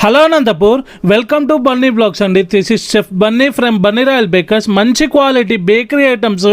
Hello Anantapur, welcome to Bunny Blogs అండి. This is chef Bunny from Bunny royal Bakers. మంచి quality bakery items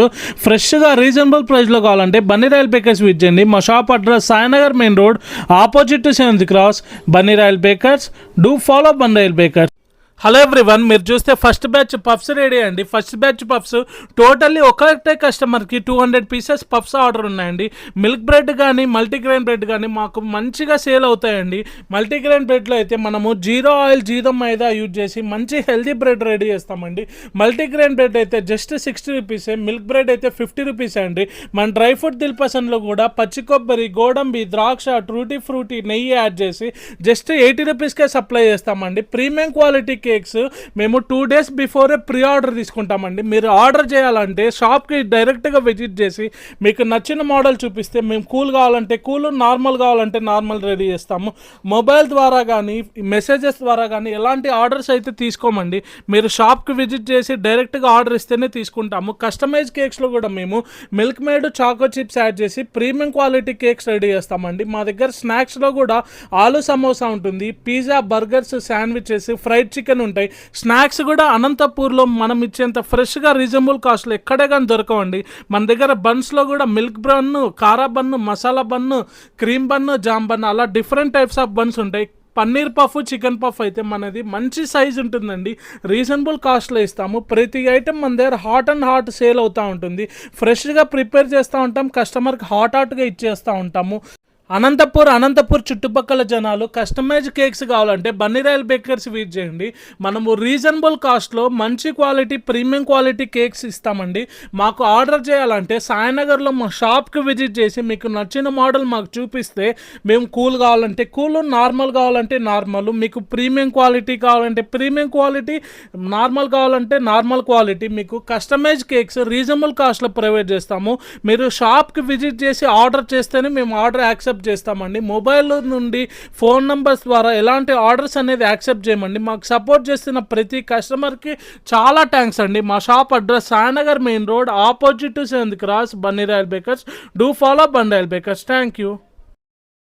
ఫ్రెష్గా reasonable ప్రైస్లో కావాలంటే బన్నీ రాయల్ బేకర్స్ విజిట్ చేయండి. మా shop address Sainagar main road, opposite to 7th cross, Bunny royal baker's. Do follow Bunny royal Bakers. Hello everyone, మీరు చూస్తే first batch puffs ready అండి. First batch puffs totally ఒకటే కస్టమర్కి 200 పీసెస్ పఫ్స్ ఆర్డర్ ఉన్నాయండి. మిల్క్ బ్రెడ్ కానీ multigrain bread కానీ మాకు మంచిగా సేల్ అవుతాయండి. మల్టీగ్రెయిన్ బ్రెడ్లో అయితే మనము జీరో ఆయిల్ జీరో మైదా యూజ్ చేసి మంచి హెల్తీ బ్రెడ్ రెడీ చేస్తామండి. మల్టీగ్రెయిన్ బ్రెడ్ అయితే జస్ట్ 60 రూపీసే, మిల్క్ బ్రెడ్ అయితే 50 రూపీసే అండి. మన డ్రై ఫ్రూట్ దిల్పసండ్లో కూడా పచ్చి కొబ్బరి, గోడంబి, ద్రాక్ష, ట్రూటీ ఫ్రూటీ, నెయ్యి యాడ్ చేసి జస్ట్ 80 రూపీస్కే సప్లై చేస్తామండి. ప్రీమియం క్వాలిటీ కేక్స్ మేము 2 days బిఫోరే ప్రీ ఆర్డర్ తీసుకుంటామండి. మీరు ఆర్డర్ చేయాలంటే షాప్కి డైరెక్ట్గా విజిట్ చేసి మీకు నచ్చిన మోడల్ చూపిస్తే మేము కూల్ కావాలంటే కూల్, నార్మల్ కావాలంటే నార్మల్ రెడీ చేస్తాము. మొబైల్ ద్వారా కానీ మెసేజెస్ ద్వారా కానీ ఎలాంటి ఆర్డర్స్ అయితే తీసుకోమండి. మీరు షాప్కి విజిట్ చేసి డైరెక్ట్గా ఆర్డర్ ఇస్తేనే తీసుకుంటాము. కస్టమైజ్ కేక్స్లో కూడా మేము milkmaid, choco chips add చేసి ప్రీమియం క్వాలిటీ కేక్స్ రెడీ చేస్తామండి. మా దగ్గర స్నాక్స్లో కూడా ఆలు సమోసా ఉంటుంది, pizza, burgers, sandwiches, fried chicken ఉంటాయి. స్నాక్స్ కూడా అనంతపూర్లో మనం ఇచ్చేంత ఫ్రెష్గా రీజనబుల్ కాస్ట్లో ఎక్కడే కానీ దొరకవండి. మన దగ్గర బన్స్లో కూడా మిల్క్ బన్ను, కారా bun, masala bun, cream bun, jam bun అలా డిఫరెంట్ టైప్స్ ఆఫ్ బన్స్ ఉంటాయి. పన్నీర్ పఫ్, చికెన్ పఫ్ అయితే మనది మంచి సైజ్ ఉంటుందండి. రీజనబుల్ కాస్ట్లో ఇస్తాము. ప్రతి ఐటెం మన దగ్గర హాట్ సేల్ అవుతూ ఉంటుంది. ఫ్రెష్గా ప్రిపేర్ చేస్తూ ఉంటాం, కస్టమర్కి హాట్గా ఇచ్చేస్తూ ఉంటాము. అనంతపూర్ చుట్టుపక్కల జనాలు కస్టమైజ్ కేక్స్ కావాలంటే బన్నీ రాయల్ బేకర్స్ విజిట్ చేయండి. మనము రీజనబుల్ కాస్ట్లో మంచి క్వాలిటీ, ప్రీమియం క్వాలిటీ కేక్స్ ఇస్తామండి. మాకు ఆర్డర్ చేయాలంటే సాయినగర్లో మా షాప్కి విజిట్ చేసి మీకు నచ్చిన మోడల్ మాకు చూపిస్తే మేము కూల్ కావాలంటే కూల్, నార్మల్ కావాలంటే నార్మల్, మీకు ప్రీమియం క్వాలిటీ కావాలంటే ప్రీమియం క్వాలిటీ, నార్మల్ కావాలంటే నార్మల్ క్వాలిటీ, మీకు కస్టమైజ్ కేక్స్ రీజనబుల్ కాస్ట్లో ప్రొవైడ్ చేస్తాము. మీరు షాప్కి విజిట్ చేసి ఆర్డర్ చేస్తేనే మేము ఆర్డర్ యాక్సెప్ట్ చేస్తామండి. మొబైల్ నుండి ఫోన్ నంబర్స్ ద్వారా ఎలాంటి ఆర్డర్స్ అనేది యాక్సెప్ట్ చేయమండి. మాకు సపోర్ట్ చేస్తున్న ప్రతి కస్టమర్కి చాలా థ్యాంక్స్ అండి. మా shop address Sainagar main road, opposite to 7th cross, Bunny royal baker's. Do follow Bunny royal bakers. Thank you.